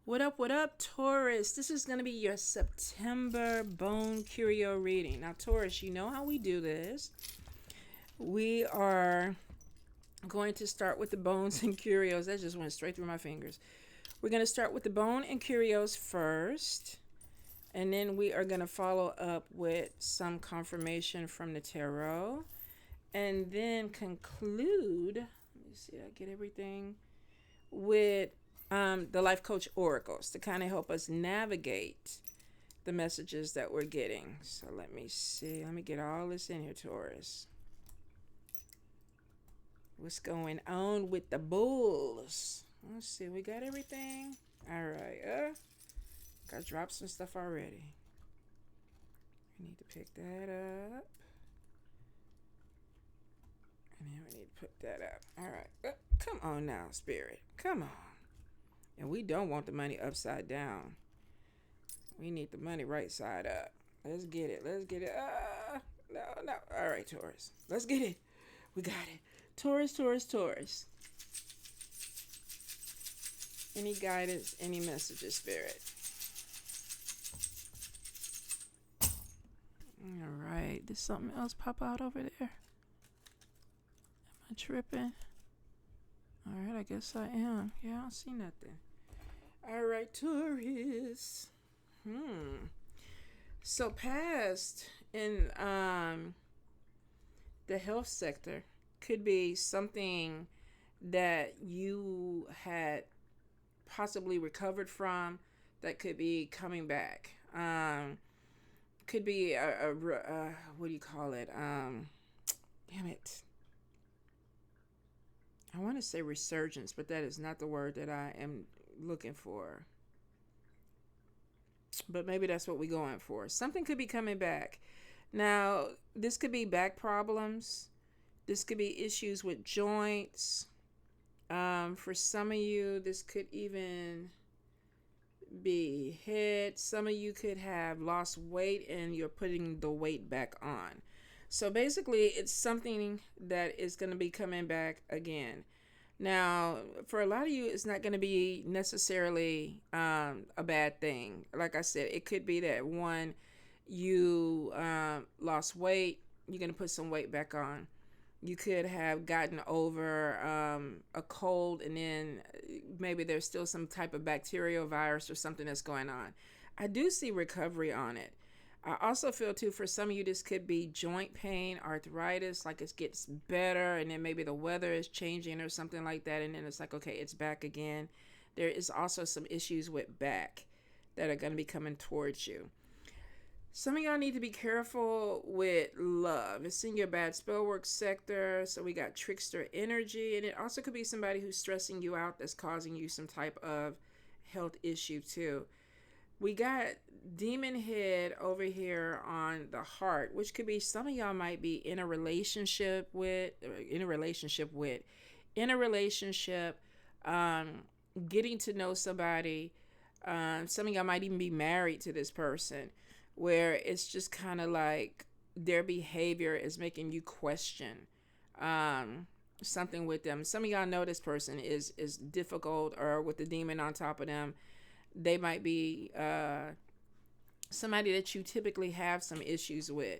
What up, Taurus? This is going to be your September bone curio reading. Now, Taurus, you know how we do this. We are going to start with the bones and curios. That just went straight through my fingers. We're going to start with the bone and curios first, and then we are going to follow up with some confirmation from the tarot, and then conclude. Let me see, I get everything with the life coach oracles to kind of help us navigate the messages that we're getting. So let me see. Let me get all this in here, Taurus. What's going on with the bulls? Let's see. We got everything. All right. Got dropped some stuff already. We need to pick that up. And then we need to put that up. All right. Come on now, Spirit. Come on. And we don't want the money upside down. We need the money right side up. Let's get it. Let's get it. No. All right, Taurus. Let's get it. We got it. Taurus. Any guidance, any messages, Spirit? All right. Did something else pop out over there? Am I tripping? All right, I guess I am. Yeah, I don't see nothing. All right, Taurus. So past in the health sector could be something that you had possibly recovered from that could be coming back. Could be a what do you call it? Damn it. I want to say resurgence, but that is not the word that I am looking for. But maybe that's what we're going for. Something could be coming back. Now, this could be back problems. This could be issues with joints. For some of you, this could even be head. Some of you could have lost weight and you're putting the weight back on. So basically, it's something that is going to be coming back again. Now, for a lot of you, it's not going to be necessarily a bad thing. Like I said, it could be that one, you lost weight, you're going to put some weight back on. You could have gotten over a cold, and then maybe there's still some type of bacterial virus or something that's going on. I do see recovery on it. I also feel too, for some of you, this could be joint pain, arthritis, like it gets better, and then maybe the weather is changing or something like that, and then it's like, okay, it's back again. There is also some issues with back that are going to be coming towards you. Some of y'all need to be careful with love. It's in your bad spell work sector, so we got trickster energy, and it also could be somebody who's stressing you out that's causing you some type of health issue too. We got demon head over here on the heart, which could be some of y'all might be in a relationship, getting to know somebody. Some of y'all might even be married to this person, where it's just kind of like their behavior is making you question something with them. Some of y'all know this person is difficult, or with the demon on top of them, they might be somebody that you typically have some issues with.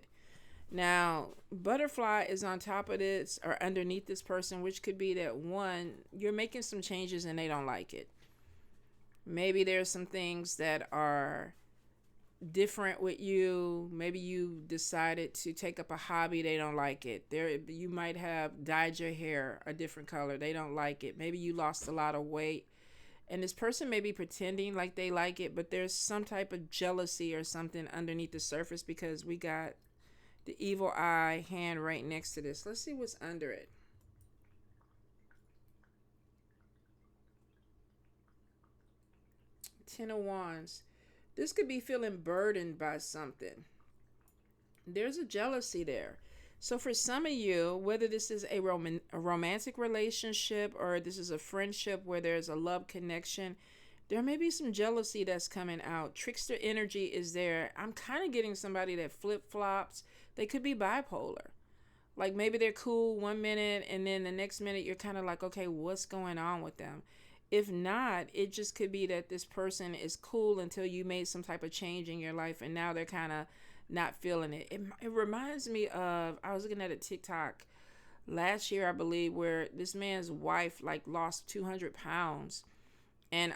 Now, butterfly is on top of this or underneath this person, which could be that one, you're making some changes and they don't like it. Maybe there's some things that are different with you. Maybe you decided to take up a hobby, they don't like it. You might have dyed your hair a different color, they don't like it. Maybe you lost a lot of weight, and this person may be pretending like they like it, but there's some type of jealousy or something underneath the surface, because we got the evil eye hand right next to this. Let's see what's under it. Ten of Wands. This could be feeling burdened by something. There's a jealousy there. So for some of you, whether this is a romantic relationship or this is a friendship where there's a love connection, there may be some jealousy that's coming out. Trickster energy is there. I'm kind of getting somebody that flip-flops. They could be bipolar. Like maybe they're cool one minute and then the next minute you're kind of like, okay, what's going on with them? If not, it just could be that this person is cool until you made some type of change in your life, and now they're kind of not feeling it. It reminds me of, I was looking at a TikTok last year, I believe, where this man's wife like lost 200 pounds and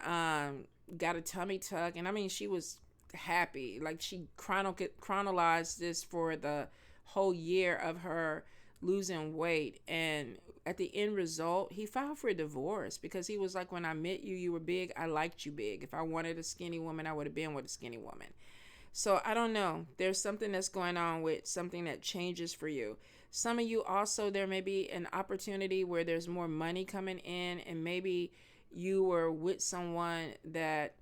got a tummy tuck. And I mean, she was happy. Like she chronologized this for the whole year of her losing weight. And at the end result, he filed for a divorce because he was like, when I met you, you were big. I liked you big. If I wanted a skinny woman, I would have been with a skinny woman. So I don't know. There's something that's going on with something that changes for you. Some of you also, there may be an opportunity where there's more money coming in, and maybe you were with someone that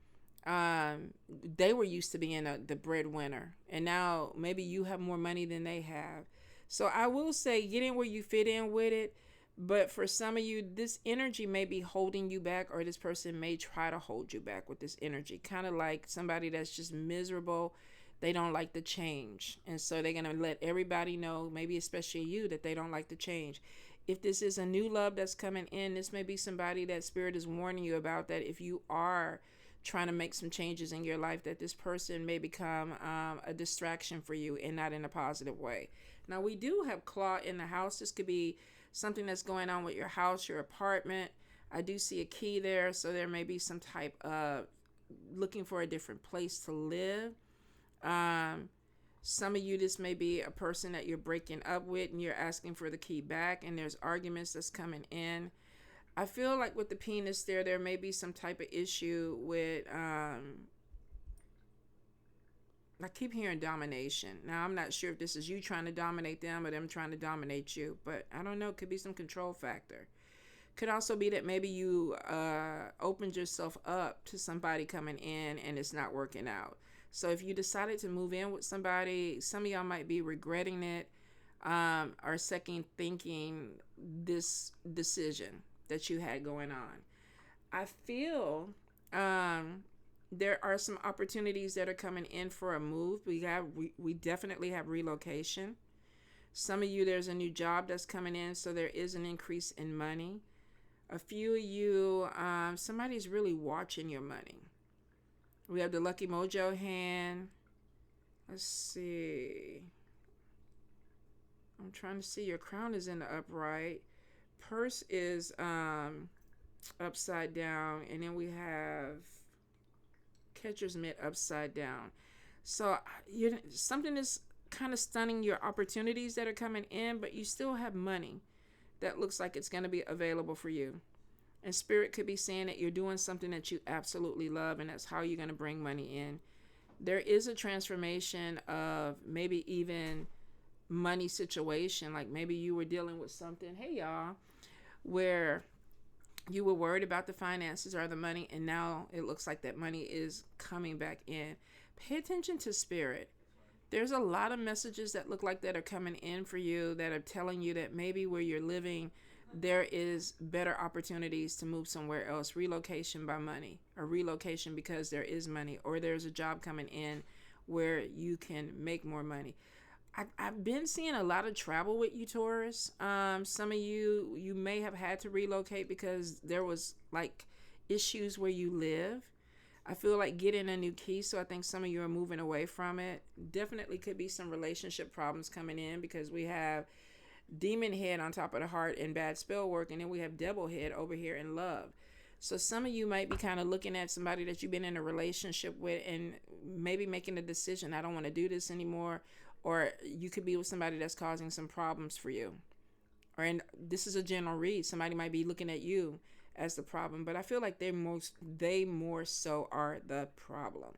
they were used to being the breadwinner, and now maybe you have more money than they have. So I will say, get in where you fit in with it. But for some of you, this energy may be holding you back, or this person may try to hold you back with this energy. Kind of like somebody that's just miserable. They don't like the change. And so they're going to let everybody know, maybe especially you, that they don't like the change. If this is a new love that's coming in, this may be somebody that Spirit is warning you about, that if you are trying to make some changes in your life, that this person may become a distraction for you, and not in a positive way. Now, we do have Claw in the house. This could be something that's going on with your house, your apartment. I do see a key there, so there may be some type of looking for a different place to live. Some of you, this may be a person that you're breaking up with and you're asking for the key back, and there's arguments that's coming in. I feel like with the penis there may be some type of issue with, I keep hearing domination. Now, I'm not sure if this is you trying to dominate them or them trying to dominate you, but I don't know. It could be some control factor. Could also be that maybe you opened yourself up to somebody coming in and it's not working out. So if you decided to move in with somebody, some of y'all might be regretting it, or second thinking this decision that you had going on. I feel there are some opportunities that are coming in for a move. We definitely have relocation. Some of you, there's a new job that's coming in, so there is an increase in money. A few of you, somebody's really watching your money. We have the Lucky Mojo hand. Let's see. I'm trying to see. Your crown is in the upright. Purse is upside down. And then we have catcher's mitt upside down. So something is kind of stunning your opportunities that are coming in, but you still have money that looks like it's going to be available for you. And Spirit could be saying that you're doing something that you absolutely love, and that's how you're going to bring money in. There is a transformation of maybe even money situation. Like maybe you were dealing with something, hey y'all, where you were worried about the finances or the money, and now it looks like that money is coming back in. Pay attention to Spirit. There's a lot of messages that look like that are coming in for you that are telling you that maybe where you're living, there is better opportunities to move somewhere else. Relocation by money, or relocation because there is money, or there's a job coming in where you can make more money. I've been seeing a lot of travel with you, Taurus. Some of you may have had to relocate because there was like issues where you live. I feel like getting a new key, so I think some of you are moving away from it. Definitely could be some relationship problems coming in because we have demon head on top of the heart and bad spell work, and then we have devil head over here in love. So some of you might be kind of looking at somebody that you've been in a relationship with and maybe making a decision, I don't want to do this anymore. Or you could be with somebody that's causing some problems for you. And this is a general read. Somebody might be looking at you as the problem, but I feel like they more so are the problem.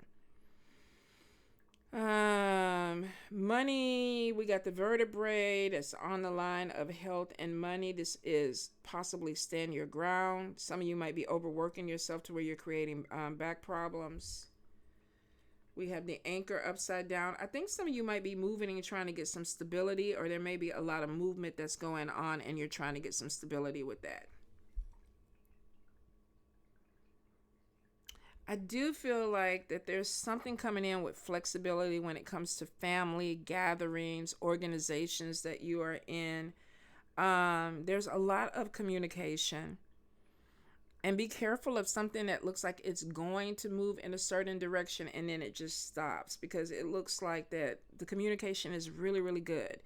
Money, we got the vertebrae that's on the line of health and money. This is possibly stand your ground. Some of you might be overworking yourself to where you're creating back problems. We have the anchor upside down. I think some of you might be moving and trying to get some stability, or there may be a lot of movement that's going on and you're trying to get some stability with that. I do feel like that there's something coming in with flexibility when it comes to family gatherings, organizations that you are in. There's a lot of communication. And be careful of something that looks like it's going to move in a certain direction and then it just stops, because it looks like that the communication is really, really good.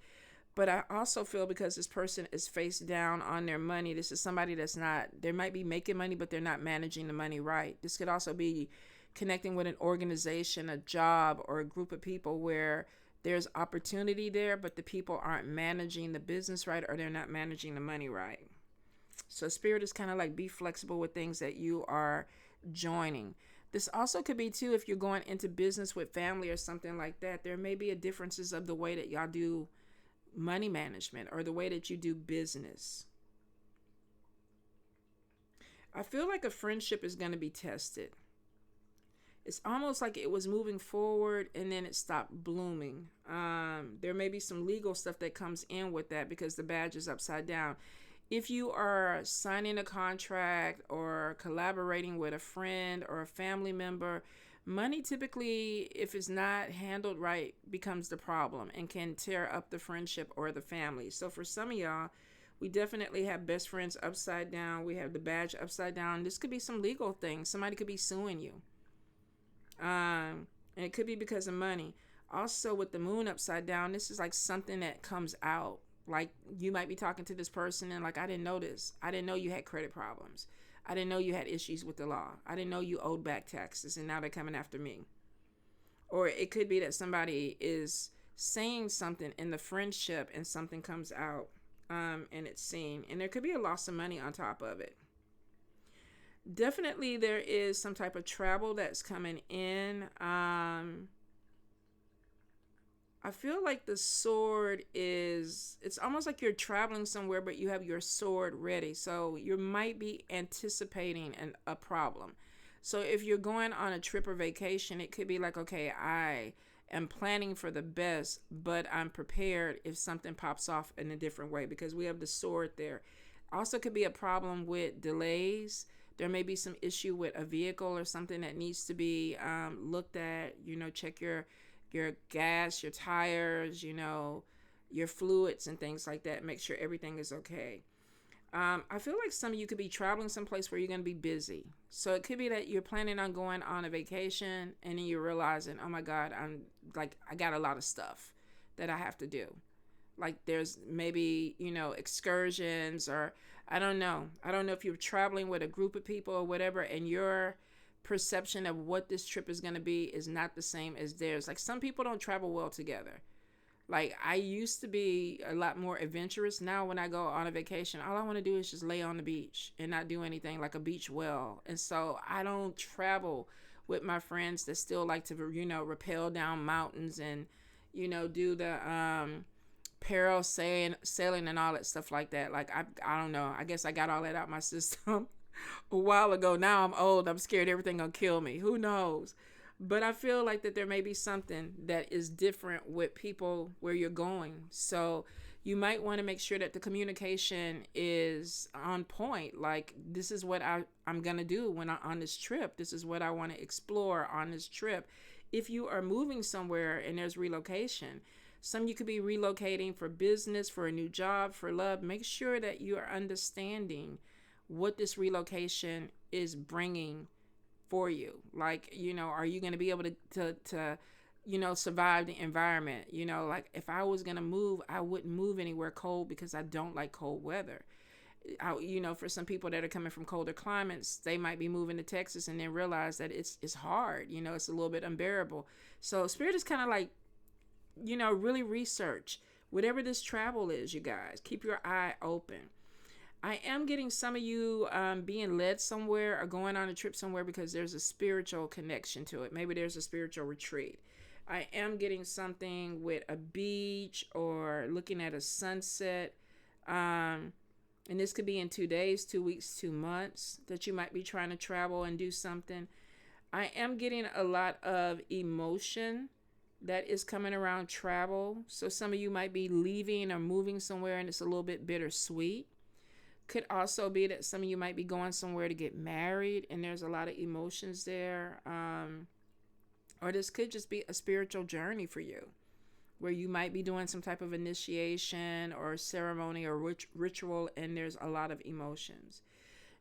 But I also feel because this person is face down on their money, this is somebody that's not, they might be making money, but they're not managing the money right. This could also be connecting with an organization, a job, or a group of people where there's opportunity there, but the people aren't managing the business right, or they're not managing the money right. So spirit is kind of like, be flexible with things that you are joining. This also could be too, if you're going into business with family or something like that, there may be a differences of the way that y'all do money management or the way that you do business. I feel like a friendship is going to be tested. It's almost like it was moving forward and then it stopped blooming. There may be some legal stuff that comes in with that because the badge is upside down. If you are signing a contract or collaborating with a friend or a family member, money typically, if it's not handled right, becomes the problem and can tear up the friendship or the family. So for some of y'all, we definitely have best friends upside down. We have the badge upside down. This could be some legal thing. Somebody could be suing you. And it could be because of money. Also, with the moon upside down, this is like something that comes out. Like, you might be talking to this person and like, I didn't know this. I didn't know you had credit problems. I didn't know you had issues with the law. I didn't know you owed back taxes and now they're coming after me. Or it could be that somebody is saying something in the friendship and something comes out and it's seen. And there could be a loss of money on top of it. Definitely there is some type of travel that's coming in. I feel like the sword is, it's almost like you're traveling somewhere, but you have your sword ready. So you might be anticipating a problem. So if you're going on a trip or vacation, it could be like, okay, I am planning for the best, but I'm prepared if something pops off in a different way, because we have the sword there. Also could be a problem with delays. There may be some issue with a vehicle or something that needs to be looked at. Check your gas, your tires, your fluids and things like that. Make sure everything is okay. I feel like some of you could be traveling someplace where you're going to be busy. So it could be that you're planning on going on a vacation and then you're realizing, oh my God, I got a lot of stuff that I have to do. Like there's maybe, excursions, or I don't know. I don't know if you're traveling with a group of people or whatever, and your perception of what this trip is going to be is not the same as theirs. Like some people don't travel well together. Like I used to be a lot more adventurous. Now when I go on a vacation, all I want to do is just lay on the beach and not do anything, like a beach well. And so I don't travel with my friends that still like to, rappel down mountains and, do the sailing and all that stuff like that. Like I don't know. I guess I got all that out my system a while ago. Now I'm old. I'm scared everything gonna kill me. Who knows? But I feel like that there may be something that is different with people where you're going. So you might want to make sure that the communication is on point. Like, this is what I'm going to do when I'm on this trip. This is what I want to explore on this trip. If you are moving somewhere and there's relocation, some you could be relocating for business, for a new job, for love. Make sure that you are understanding what this relocation is bringing for you. Like, are you going to be able to survive the environment? Like if I was going to move, I wouldn't move anywhere cold because I don't like cold weather. For some people that are coming from colder climates, they might be moving to Texas and then realize that it's hard, it's a little bit unbearable. So spirit is kind of like, really research whatever this travel is, you guys. Keep your eye open. I am getting some of you being led somewhere or going on a trip somewhere because there's a spiritual connection to it. Maybe there's a spiritual retreat. I am getting something with a beach or looking at a sunset. And this could be in 2 days, 2 weeks, 2 months that you might be trying to travel and do something. I am getting a lot of emotion that is coming around travel. So some of you might be leaving or moving somewhere and it's a little bit bittersweet. Could also be that some of you might be going somewhere to get married and there's a lot of emotions there. Or this could just be a spiritual journey for you where you might be doing some type of initiation or ceremony or ritual and there's a lot of emotions.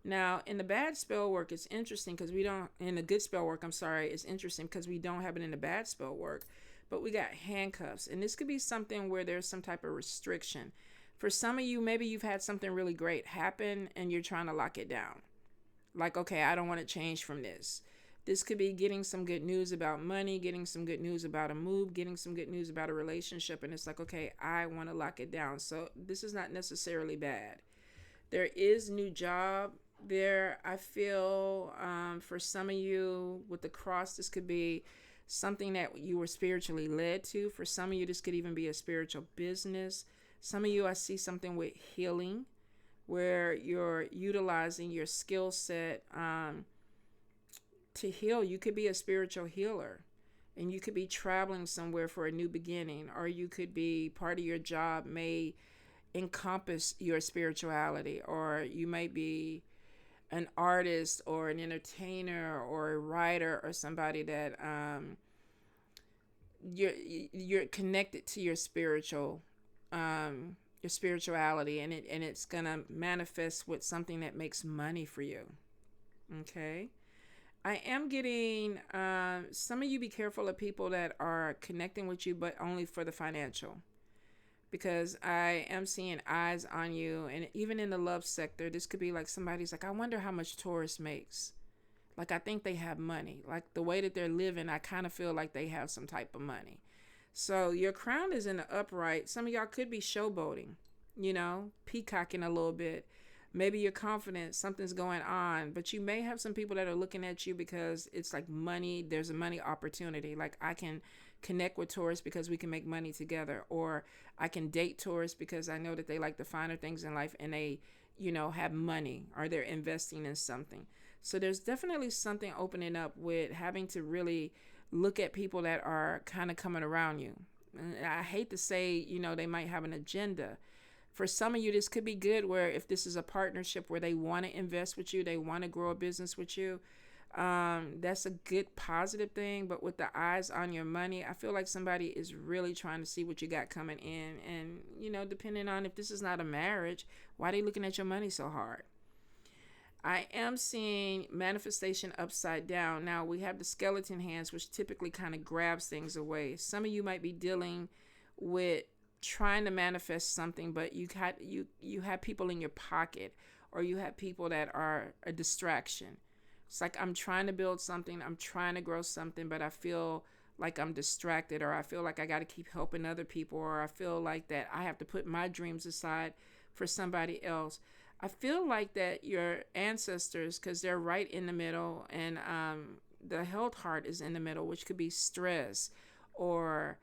Now, in the bad spell work, it's interesting because we don't, in the good spell work, I'm sorry, it's interesting because we don't have it in the bad spell work, but we got handcuffs. And this could be something where there's some type of restriction. For some of you, maybe you've had something really great happen and you're trying to lock it down. Like, okay, I don't want to change from this. This could be getting some good news about money, getting some good news about a move, getting some good news about a relationship. And it's like, okay, I want to lock it down. So this is not necessarily bad. There is new job there. I feel for some of you with the cross, this could be something that you were spiritually led to. For some of you, this could even be a spiritual business. Some of you, I see something with healing where you're utilizing your skill set to heal. You could be a spiritual healer and you could be traveling somewhere for a new beginning, or you could be part of your job may encompass your spirituality, or you may be an artist or an entertainer or a writer or somebody that you're connected to your spirituality, and it's gonna manifest with something that makes money for you. Okay, I am getting some of you, be careful of people that are connecting with you but only for the financial, because I am seeing eyes on you. And even in the love sector, this could be like somebody's like, I wonder how much Taurus makes. Like, I think they have money. Like, the way that they're living, I kind of feel like they have some type of money. So your crown is in the upright. Some of y'all could be showboating, peacocking a little bit. Maybe you're confident something's going on, but you may have some people that are looking at you because it's like money. There's a money opportunity. Like, I can connect with Taurus because we can make money together, or I can date Taurus because I know that they like the finer things in life and they, have money, or they're investing in something. So there's definitely something opening up with having to really look at people that are kind of coming around you. And I hate to say, they might have an agenda. For some of you, this could be good where if this is a partnership where they want to invest with you, they want to grow a business with you, that's a good positive thing. But with the eyes on your money, I feel like somebody is really trying to see what you got coming in. And, depending on if this is not a marriage, why are they looking at your money so hard? I am seeing manifestation upside down. Now, we have the skeleton hands, which typically kind of grabs things away. Some of you might be dealing with trying to manifest something, but you have people in your pocket, or you have people that are a distraction. It's like, I'm trying to build something, I'm trying to grow something, but I feel like I'm distracted, or I feel like I got to keep helping other people, or I feel like that I have to put my dreams aside for somebody else. I feel like that your ancestors, because they're right in the middle, and the health heart is in the middle, which could be stress or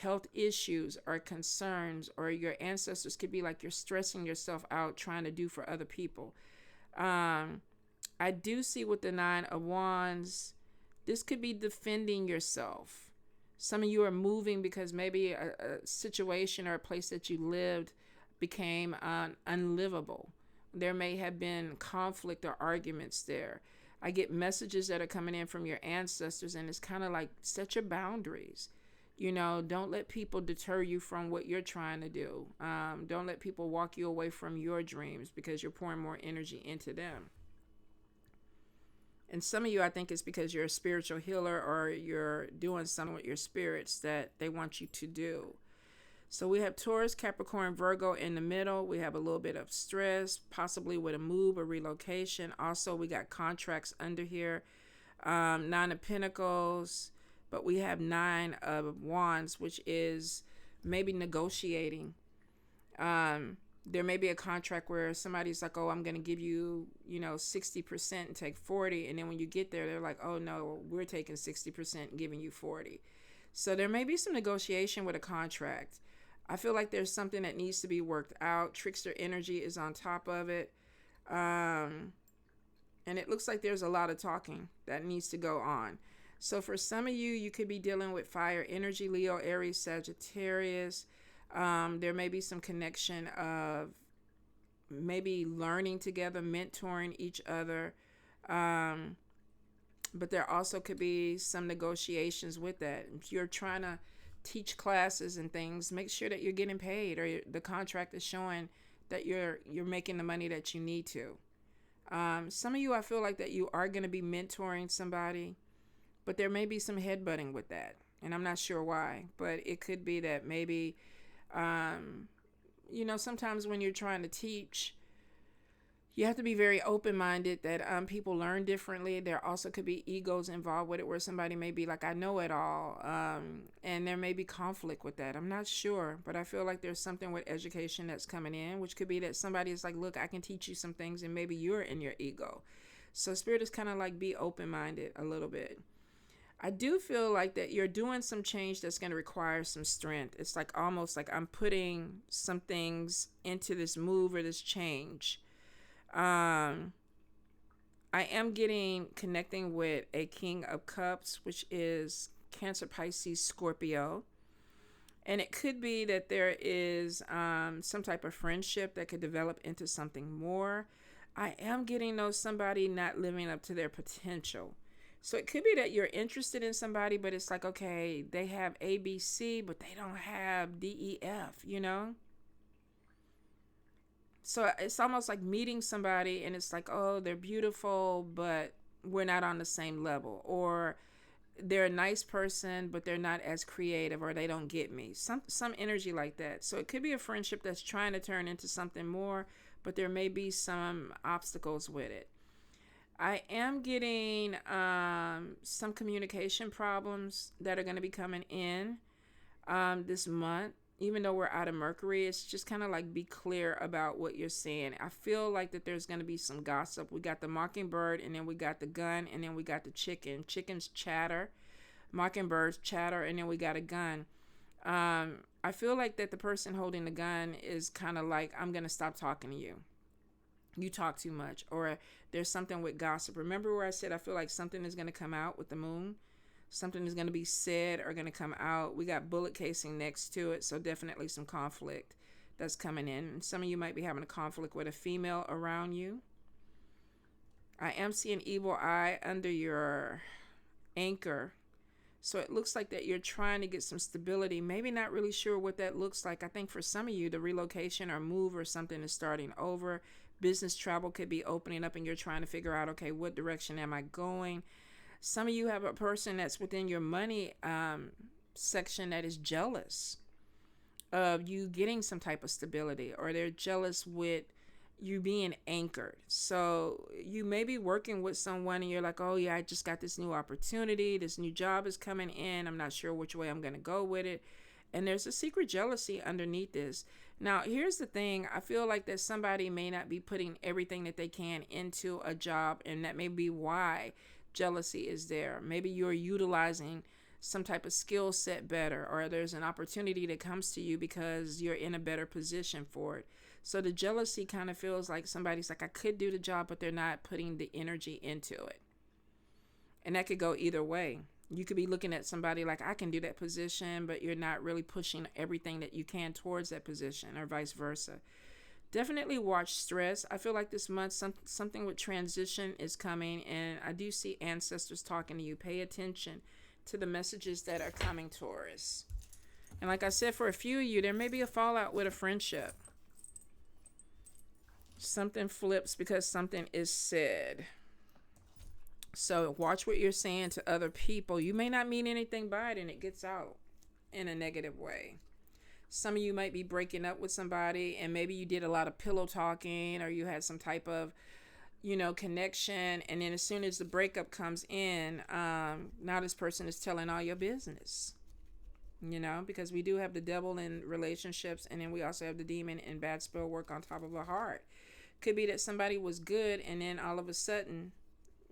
health issues or concerns, or your ancestors could be like you're stressing yourself out trying to do for other people. I do see with the 9 of Wands, this could be defending yourself. Some of you are moving because maybe a situation or a place that you lived became unlivable. There may have been conflict or arguments there. I get messages that are coming in from your ancestors, and it's kind of like, set your boundaries. Don't let people deter you from what you're trying to do. Don't let people walk you away from your dreams because you're pouring more energy into them. And some of you, I think it's because you're a spiritual healer, or you're doing something with your spirits that they want you to do. So we have Taurus, Capricorn, Virgo in the middle. We have a little bit of stress, possibly with a move or relocation. Also, we got contracts under here. 9 of Pentacles, but we have 9 of Wands, which is maybe negotiating. There may be a contract where somebody's like, oh, I'm going to give you, 60% and take 40. And then when you get there, they're like, oh, no, we're taking 60% and giving you 40. So there may be some negotiation with a contract. I feel like there's something that needs to be worked out. Trickster energy is on top of it. And it looks like there's a lot of talking that needs to go on. So for some of you, you could be dealing with fire energy, Leo, Aries, Sagittarius. There may be some connection of maybe learning together, mentoring each other. But there also could be some negotiations with that. If you're trying to teach classes and things, make sure that you're getting paid, or the contract is showing that you're making the money that you need to. Some of you, I feel like that you are going to be mentoring somebody, but there may be some headbutting with that. And I'm not sure why, but it could be that maybe, um, sometimes when you're trying to teach, you have to be very open-minded that people learn differently. There also could be egos involved with it, where somebody may be like, I know it all, and there may be conflict with that. I'm not sure, but I feel like there's something with education that's coming in, which could be that somebody is like, look, I can teach you some things, and maybe you're in your ego. So spirit is kind of like, be open-minded a little bit. I do feel like that you're doing some change that's going to require some strength. It's like almost like I'm putting some things into this move or this change. um I am getting connecting with a King of Cups, which is Cancer, Pisces, Scorpio. And it could be that there is some type of friendship that could develop into something more. I am getting, though, somebody not living up to their potential. So it could be that you're interested in somebody, but it's like, okay, they have A, B, C, but they don't have D, E, F. So it's almost like meeting somebody and it's like, oh, they're beautiful, but we're not on the same level. Or they're a nice person, but they're not as creative, or they don't get me. Some energy like that. So it could be a friendship that's trying to turn into something more, but there may be some obstacles with it. I am getting some communication problems that are going to be coming in this month. Even though we're out of Mercury, it's just kind of like, be clear about what you're saying. I feel like that there's going to be some gossip. We got the mockingbird, and then we got the gun, and then we got the chicken. Chickens chatter, mockingbirds chatter, and then we got a gun. I feel like that the person holding the gun is kind of like, I'm going to stop talking to you. You talk too much. Or there's something with gossip. Remember where I said I feel like something is going to come out with the moon? Something is going to be said or going to come out. We got bullet casing next to it, so definitely some conflict that's coming in. Some of you might be having a conflict with a female around you. I am seeing evil eye under your anchor. So it looks like that you're trying to get some stability. Maybe not really sure what that looks like. I think for some of you, the relocation or move or something is starting over. Business travel could be opening up, and you're trying to figure out, okay, what direction am I going? Some of you have a person that's within your money section that is jealous of you getting some type of stability, or they're jealous with you being anchored. So you may be working with someone and you're like, oh yeah, I just got this new opportunity. This new job is coming in. I'm not sure which way I'm going to go with it. And there's a secret jealousy underneath this. Now, here's the thing. I feel like that somebody may not be putting everything that they can into a job, and that may be why jealousy is there. Maybe you're utilizing some type of skill set better, or there's an opportunity that comes to you because you're in a better position for it. So the jealousy kind of feels like somebody's like, I could do the job, but they're not putting the energy into it. And that could go either way. You could be looking at somebody like, I can do that position, but you're not really pushing everything that you can towards that position, or vice versa. Definitely watch stress. I feel like this month something with transition is coming, and I do see ancestors talking to you. Pay attention to the messages that are coming, Taurus. And like I said, for a few of you, there may be a fallout with a friendship. Something flips because something is said. So watch what you're saying to other people. You may not mean anything by it, and it gets out in a negative way. Some of you might be breaking up with somebody, and maybe you did a lot of pillow talking, or you had some type of, connection. And then as soon as the breakup comes in, now this person is telling all your business, because we do have the devil in relationships. And then we also have the demon and bad spell work on top of a heart. Could be that somebody was good, and then all of a sudden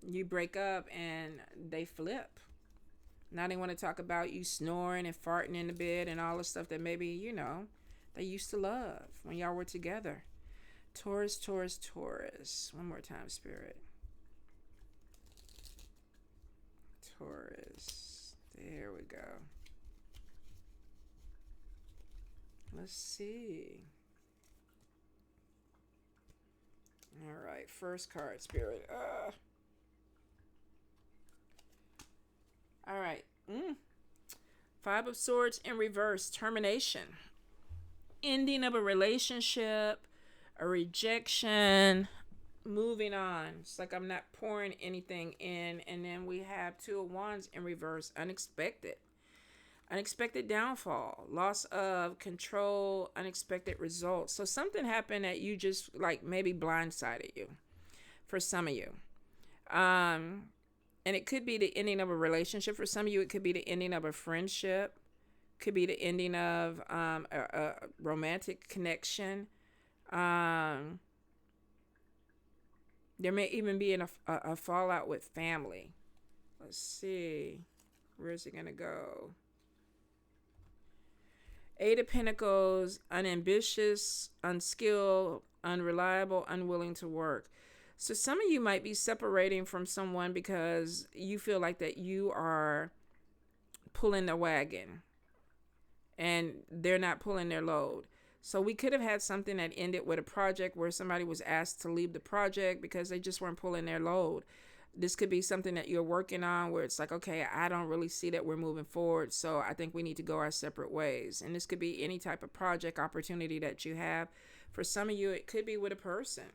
you break up and they flip. Now they want to talk about you snoring and farting in the bed and all the stuff that maybe, they used to love when y'all were together. Taurus, Taurus, Taurus. One more time, Spirit. Taurus. There we go. Let's see. All right, first card, Spirit. All right. Five of Swords in reverse. Termination. Ending of a relationship. A rejection. moving on. It's like I'm not pouring anything in. And then we have Two of Wands in reverse, unexpected downfall, loss of control, unexpected results. So something happened that you just like maybe blindsided you for some of you. Um, and it could be the ending of a relationship. For some of you, it could be the ending of a friendship, could be the ending of a romantic connection. Um, there may even be a fallout with family. Let's see. Where's it going to go? Eight of Pentacles, unambitious, unskilled, unreliable, unwilling to work. So some of you might be separating from someone because you feel like that you are pulling the wagon and they're not pulling their load. So we could have had something that ended with a project where somebody was asked to leave the project because they just weren't pulling their load. This could be something that you're working on where it's like, okay, I don't really see that we're moving forward, so I think we need to go our separate ways. And this could be any type of project opportunity that you have. For some of you, it could be with a person.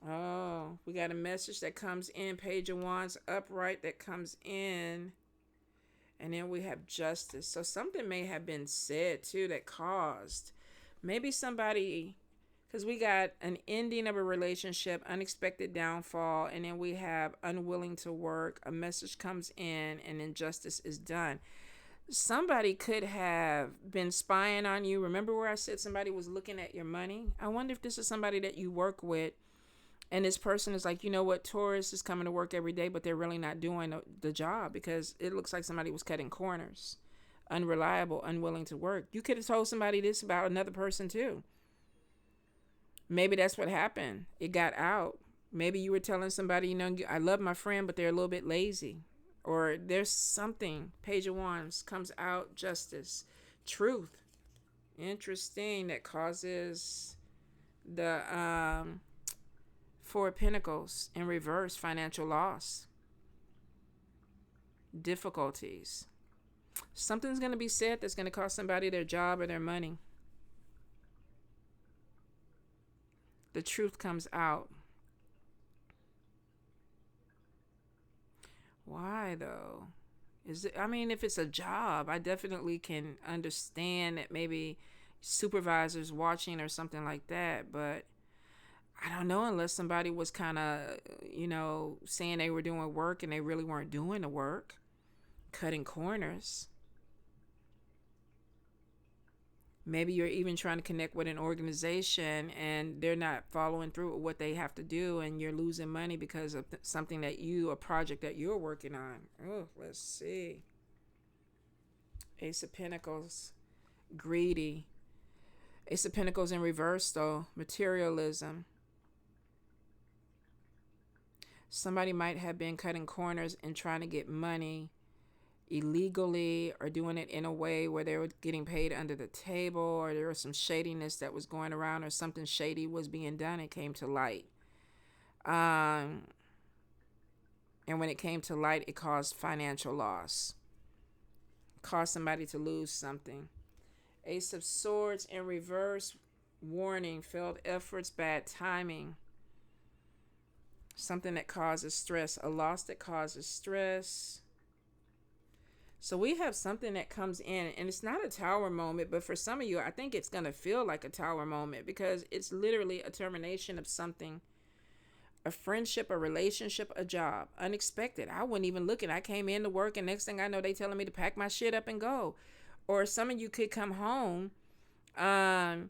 Oh, we got a message that comes in, Page of Wands upright that comes in. And then we have Justice. So something may have been said too that caused maybe somebody, because we got an ending of a relationship, unexpected downfall, and then we have unwilling to work. A message comes in, and then justice is done. Somebody could have been spying on you. Remember where I said somebody was looking at your money? I wonder if this is somebody that you work with, and this person is like, you know what, Taurus is coming to work every day, but they're really not doing the job because it looks like somebody was cutting corners. Unreliable, unwilling to work. You could have told somebody this about another person too. Maybe that's what happened. It got out. Maybe you were telling somebody, you know, I love my friend, but they're a little bit lazy. Or there's something. Page of Wands comes out. Justice. Truth. Interesting. That causes the Four of Pentacles in reverse. Financial loss. Difficulties. Something's going to be said that's going to cost somebody their job or their money. The truth comes out. Why though? Is it, I mean, if it's a job, I definitely can understand that maybe supervisors watching or something like that, but I don't know, unless somebody was kind of, you know, saying they were doing work and they really weren't doing the work, cutting corners. Maybe you're even trying to connect with an organization and they're not following through with what they have to do, and you're losing money because of something that a project that you're working on. Oh, let's see. Ace of Pentacles, greedy. Ace of Pentacles in reverse though, materialism. Somebody might have been cutting corners and trying to get money illegally, or doing it in a way where they were getting paid under the table, or there was some shadiness that was going around, or something shady was being done. It came to light. And when it came to light, it caused financial loss. Caused somebody to lose something. Ace of Swords in reverse. Warning, failed efforts, bad timing. Something that causes stress. A loss that causes stress. So we have something that comes in, and it's not a tower moment, but for some of you, I think it's going to feel like a tower moment because it's literally a termination of something, a friendship, a relationship, a job, unexpected. I wasn't even looking. I came in to work, and next thing I know, they telling me to pack my shit up and go. Or some of you could come home and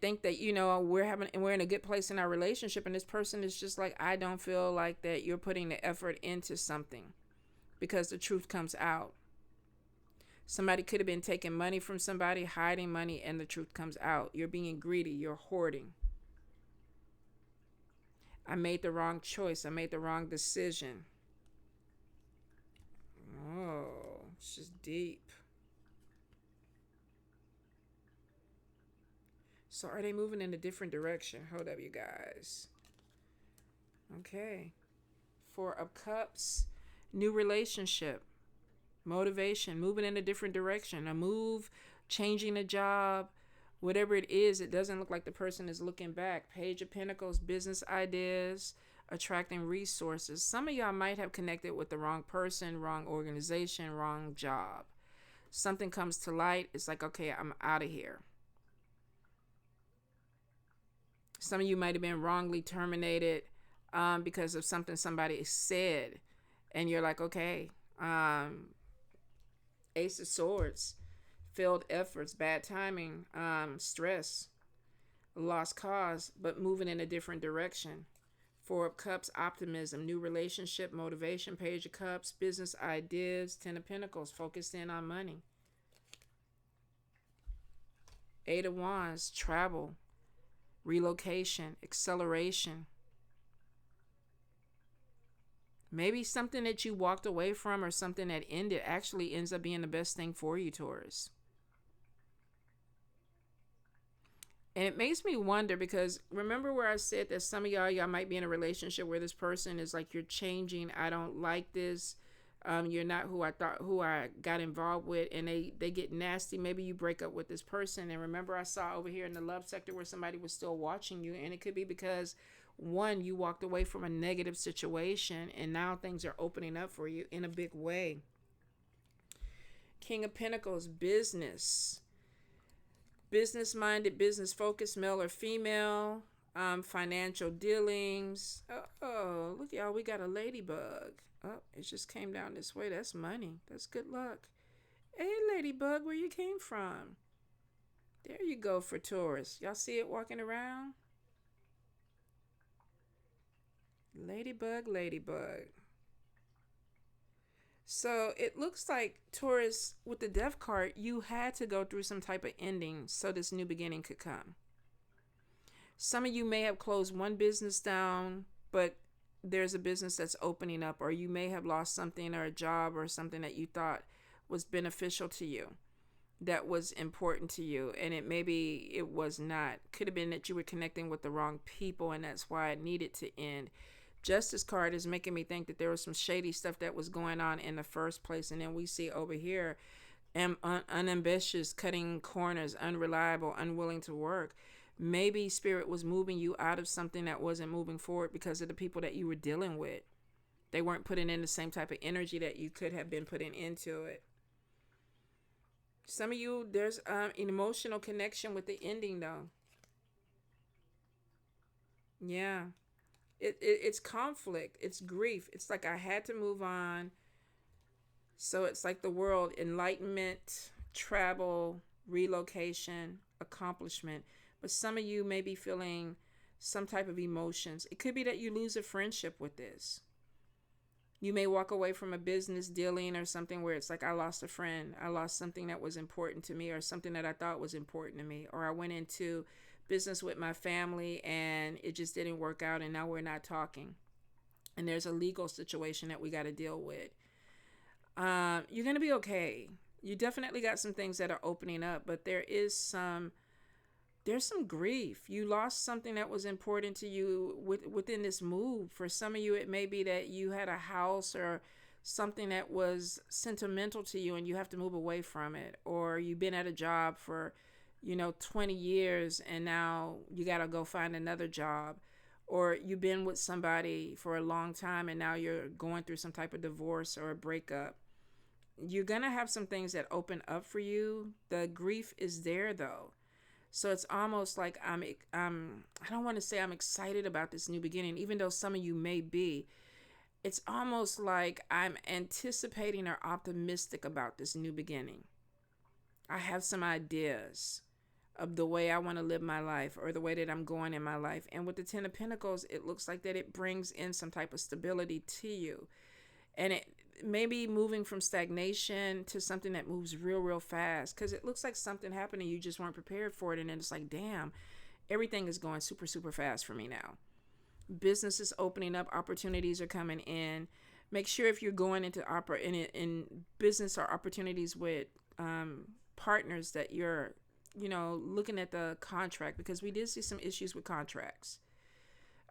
think that, you know, we're in a good place in our relationship, and this person is just like, I don't feel like that you're putting the effort into something. Because the truth comes out. Somebody could have been taking money from somebody, hiding money, and the truth comes out. You're being greedy. You're hoarding. I made the wrong choice. I made the wrong decision. Oh, it's just deep. So are they moving in a different direction? Hold up, you guys. Okay. Four of Cups. New relationship, motivation, moving in a different direction, a move, changing a job, Whatever it is, it doesn't look like the person is looking back. Page of Pentacles, business ideas, attracting resources. Some of y'all might have connected with the wrong person, wrong organization, wrong job. Something comes to light. It's like, okay, I'm out of here. Some of you might have been wrongly terminated because of something somebody said. And you're like, okay, Ace of Swords, failed efforts, bad timing, stress, lost cause, but moving in a different direction. Four of Cups, optimism, new relationship, motivation. Page of Cups, business ideas. Ten of Pentacles, focused in on money. Eight of Wands, travel, relocation, acceleration. Maybe something that you walked away from or something that ended actually ends up being the best thing for you, Taurus. And it makes me wonder, because remember where I said that some of y'all might be in a relationship where this person is like, you're changing. I don't like this. You're not who I got involved with, and they get nasty. Maybe you break up with this person. And remember, I saw over here in the love sector where somebody was still watching you, and it could be because, one, you walked away from a negative situation and now things are opening up for you in a big way. King of Pentacles, business minded, business focused, male or female, financial dealings. Oh, look, y'all, we got a ladybug. Oh, it just came down this way. That's money. That's good luck. Hey, ladybug, where you came from? There you go for Taurus. Y'all see it walking around? Ladybug. So it looks like, Taurus, with the Death card, you had to go through some type of ending so this new beginning could come. Some of you may have closed one business down, but there's a business that's opening up, or you may have lost something, or a job or something that you thought was beneficial to you, that was important to you, and it was not. Could have been that you were connecting with the wrong people, and that's why it needed to end. Justice card is making me think that there was some shady stuff that was going on in the first place. And then we see over here, unambitious, cutting corners, unreliable, unwilling to work. Maybe Spirit was moving you out of something that wasn't moving forward because of the people that you were dealing with. They weren't putting in the same type of energy that you could have been putting into it. Some of you, there's an emotional connection with the ending, though. Yeah. It's conflict. It's grief. It's like, I had to move on. So it's like the world, enlightenment, travel, relocation, accomplishment. But some of you may be feeling some type of emotions. It could be that you lose a friendship with this. You may walk away from a business dealing or something where it's like, I lost a friend. I lost something that was important to me, or something that I thought was important to me. Or I went into business with my family and it just didn't work out, and now we're not talking. And there's a legal situation that we got to deal with. You're going to be okay. You definitely got some things that are opening up, but there's some grief. You lost something that was important to you within this move. For some of you, it may be that you had a house or something that was sentimental to you and you have to move away from it. Or you've been at a job for 20 years and now you got to go find another job. Or you've been with somebody for a long time and now you're going through some type of divorce or a breakup. You're going to have some things that open up for you. The grief is there, though. So it's almost like I don't want to say I'm excited about this new beginning, even though some of you may be. It's almost like I'm anticipating or optimistic about this new beginning. I have some ideas of the way I want to live my life, or the way that I'm going in my life. And with the Ten of Pentacles, it looks like that it brings in some type of stability to you. And it may be moving from stagnation to something that moves real fast, because it looks like something happened and you just weren't prepared for it. And then it's like, damn, everything is going super fast for me now. Business is opening up. Opportunities are coming in. Make sure if you're going into in business or opportunities with partners that you're looking at the contract, because we did see some issues with contracts.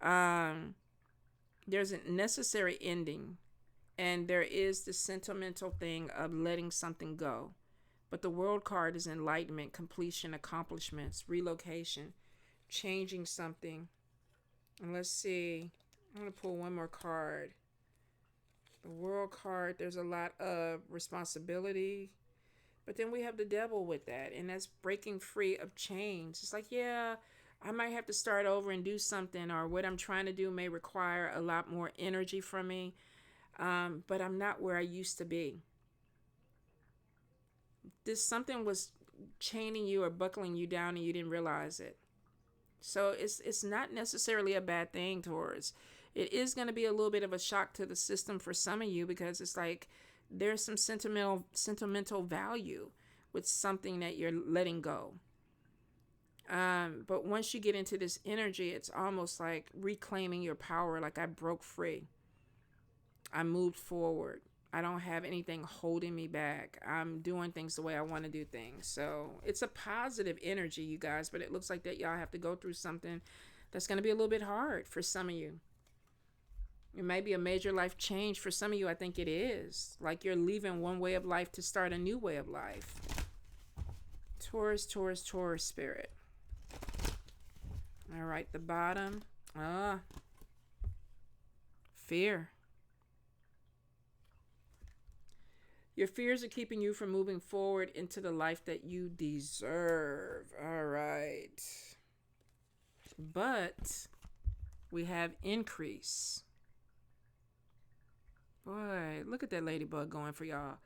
There's a necessary ending, and there is the sentimental thing of letting something go. But the World card is enlightenment, completion, accomplishments, relocation, changing something. And let's see. I'm going to pull one more card. The World card, there's a lot of responsibility. But then we have the devil with that. And that's breaking free of chains. It's like, yeah, I might have to start over and do something. Or what I'm trying to do may require a lot more energy from me. But I'm not where I used to be. This something was chaining you or buckling you down and you didn't realize it. So it's not necessarily a bad thing, Taurus. It is going to be a little bit of a shock to the system for some of you, because it's like there's some sentimental value with something that you're letting go. But once you get into this energy, it's almost like reclaiming your power. Like, I broke free. I moved forward. I don't have anything holding me back. I'm doing things the way I want to do things. So it's a positive energy, you guys, but it looks like that y'all have to go through something that's going to be a little bit hard for some of you. It may be a major life change. For some of you, I think it is. Like, you're leaving one way of life to start a new way of life. Taurus, Taurus, Taurus spirit. All right, the bottom. Fear. Your fears are keeping you from moving forward into the life that you deserve. All right. But we have increase. Boy, look at that ladybug going for y'all.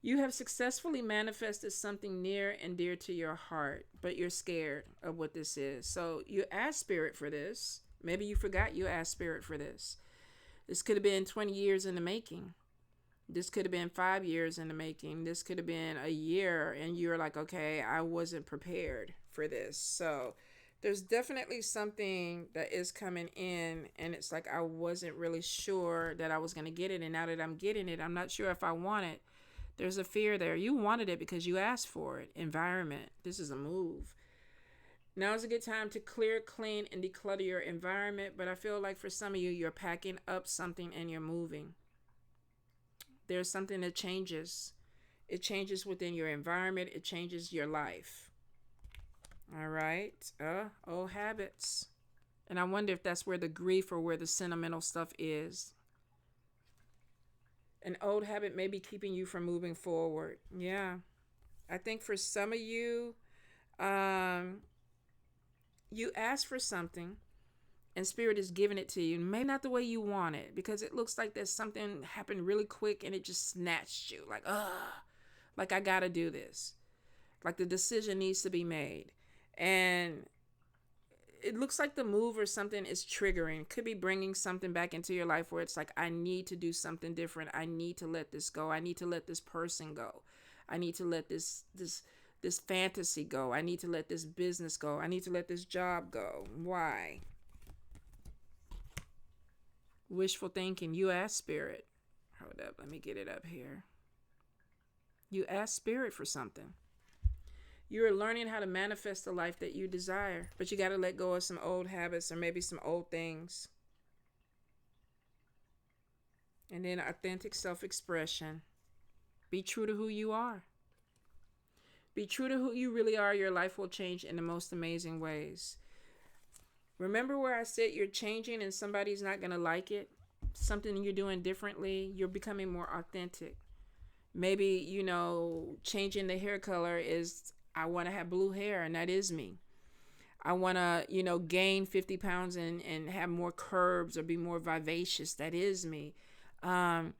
You have successfully manifested something near and dear to your heart, but you're scared of what this is. So you asked Spirit for this. Maybe you forgot you asked Spirit for this. This could have been 20 years in the making. This could have been 5 years in the making. This could have been a year, and you're like, okay, I wasn't prepared for this. So there's definitely something that is coming in, and it's like I wasn't really sure that I was going to get it, and now that I'm getting it, I'm not sure if I want it. There's a fear there. You wanted it because you asked for it. Environment. This is a move. Now is a good time to clear, clean, and declutter your environment, but I feel like for some of you, you're packing up something and you're moving. There's something that changes. It changes within your environment. It changes your life. All right. Old habits. And I wonder if that's where the grief or where the sentimental stuff is. An old habit may be keeping you from moving forward. Yeah. I think for some of you, you asked for something and Spirit is giving it to you. Maybe not the way you want it, because it looks like there's something happened really quick and it just snatched you. Like I got to do this. Like the decision needs to be made. And it looks like the move or something is triggering. Could be bringing something back into your life where it's like, I need to do something different. I need to let this go. I need to let this person go. I need to let this fantasy go. I need to let this business go. I need to let this job go. Why? Wishful thinking. You asked Spirit. Hold up. Let me get it up here. You asked Spirit for something. You're learning how to manifest the life that you desire, but you got to let go of some old habits or maybe some old things. And then authentic self-expression. Be true to who you are. Be true to who you really are. Your life will change in the most amazing ways. Remember where I said you're changing and somebody's not going to like it? Something you're doing differently. You're becoming more authentic. Maybe, changing the hair color is, I want to have blue hair, and that is me. I want to, gain 50 pounds and have more curves or be more vivacious. That is me. I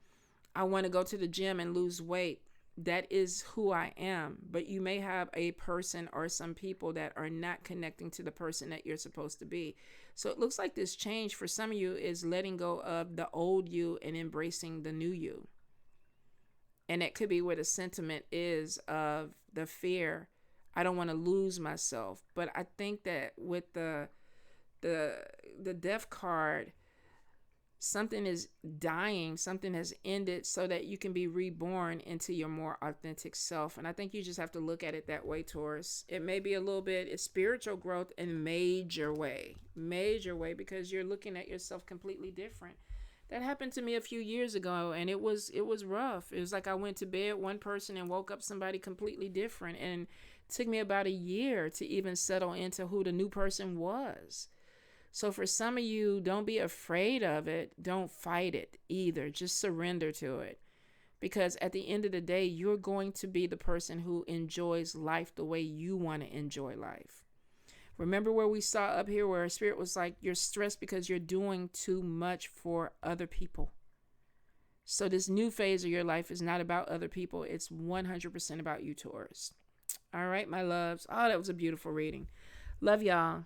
want to go to the gym and lose weight. That is who I am. But you may have a person or some people that are not connecting to the person that you're supposed to be. So it looks like this change for some of you is letting go of the old you and embracing the new you. And that could be where the sentiment is of the fear. I don't want to lose myself. But I think that with the death card, something is dying, something has ended so that you can be reborn into your more authentic self. And I think you just have to look at it that way, Taurus. It may be a little bit, it's spiritual growth in major way, because you're looking at yourself completely different. That happened to me a few years ago, and it was rough. It was like I went to bed one person and woke up somebody completely different, and it took me about a year to even settle into who the new person was. So for some of you, don't be afraid of it. Don't fight it either. Just surrender to it. Because at the end of the day, you're going to be the person who enjoys life the way you want to enjoy life. Remember where we saw up here where our spirit was like, you're stressed because you're doing too much for other people. So this new phase of your life is not about other people. It's 100% about you, Taurus. All right, my loves. Oh, that was a beautiful reading. Love y'all.